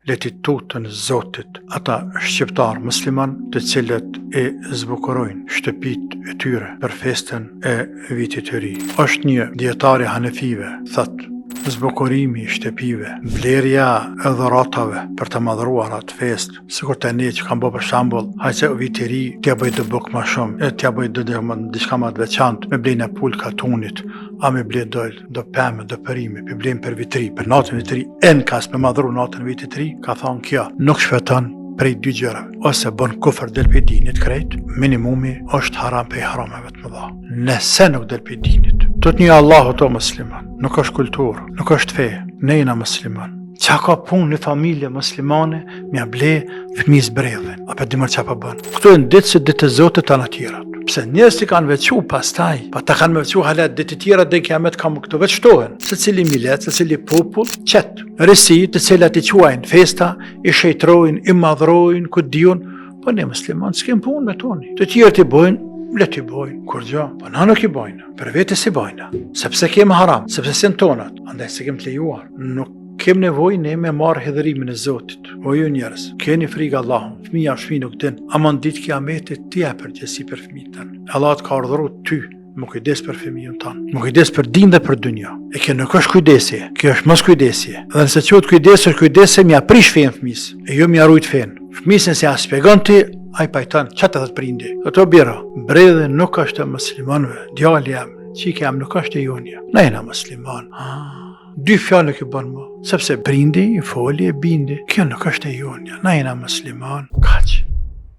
letitutën e Zotit, ata shqiptar musliman të cilët e zbukurojnë shtëpitë e tyre për festën e vitit të ri. Është një dietar i Hanefive, thotë, zbukurimi i shtëpive, blerja e dhuratave për të madhruar atë fest, sikur të ne që kam bë për shembull, hajse viti i ri t'ja bëj të bukë më shumë, t'ja bëj diçka më të veçantë, me blejnë pulë katunit, a me blej do pemë, do përime, për blejnë për vitri, për natën vitri, kas me madhru natën vitit ri, ka thonë kjo, nuk shfeton prej dy gjërave, ose bën kufër del për dinit krejt, minimumi është haram për i harameve të mëdha. Nëse nuk del për dinit, të të një Allahu të musliman, nuk është kulturë, nuk është fe, ne jena musliman. Qa ka punë në familje muslimane, mja ble fëmijës bredhen, apo dimër qa pa bën. Këtu e në ditë se ditë e Zotit të në tjerat. Pse njerëz që kanë veçu pastaj, pa ta kanë veçu halet ditë të tjera dhe kiamet kam këtu veçtohen. Se cili millet, se cili popull, qëtë. Rësi të cilat i quajnë festa, i shejtrojnë, i madhrojnë, këtë dion, po ne musliman s'kem punë me toni. Të tjerë t'i bojnë, le t'i bojnë, kur gjo, po na nuk i bojnë, për vete si bojnë, sepse kemë haram, sepse si në tonat, andaj se kem të lejuar, nuk kem nevojë ne me marrë hedhërimin e Zotit. O ju njerëz, keni frikë Allahun, fëmija shpi nuk din, amon ditë kiametit ti e përgjësi për fëmijën. Allah të ka urdhëruar ty, më kujdes për fëmijën tanë, më kujdes për din dhe për dunja. E kjo nuk është kujdesje, kjo është mos kujdesje. Dhe nëse quhet kujdes, është kujdesje mja prish fen fëmis, e jo mja rujt fen. Fëmisën se ja shpjegon ti, ai pajton çata të prindi. Ato bira, bredhe nuk është e muslimanëve, djali jam, çike jam nuk është e jonja. Ne jena musliman. Dy fjallë nuk i bën më, sepse prindi, i foli e bindi, kjo nuk është e jonja, na jena musliman, kaq.